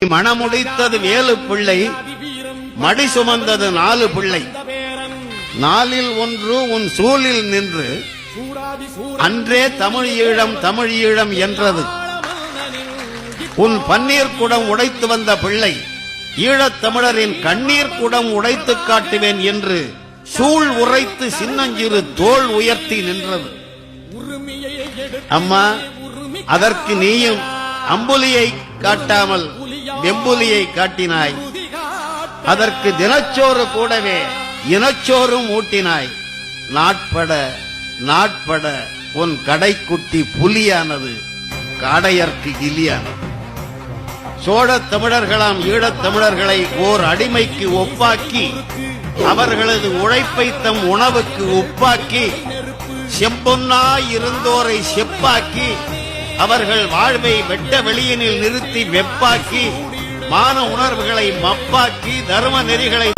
மணமுடித்தது 7 பிள்ளை, மடி சுமந்தது 4 பிள்ளை. 4ல் 1 உன் சூழில் நின்று அன்றே தமிழ் ஈழம் என்றது. உன் பன்னீர் குடம் உடைத்து வந்த பிள்ளை ஈழத் தமிழரின் கண்ணீர் குடம் உடைத்து காட்டுவேன் என்று சூழ் உரைத்து சின்னஞ்சிறு தோள் உயர்த்தி நின்றது. அம்மா, அதற்கு நீயும் அம்புலியை காட்டாமல் வெம்புலியை காட்டினாய். அதற்கு தினச்சோறு கூடவே இனச்சோறும் ஊட்டினாய். நாட்பட உன் கடைக்குட்டி புலியானது, காடையர்க்கு கிலியானது. சோழத் தமிழர்களாம் ஈழத் தமிழர்களை ஓர் அடிமைக்கு ஒப்பாக்கி, அவர்களது உழைப்பை தம் உணவுக்கு உப்பாக்கி, செம்பொன்னாய் இருந்தோரை செப்பாக்கி, அவர்கள் வாழ்வை வெட்ட வெளியினில் நிறுத்தி வெப்பாக்கி, மான உணர்வுகளை மப்பாக்கி, தர்ம நெறிகளை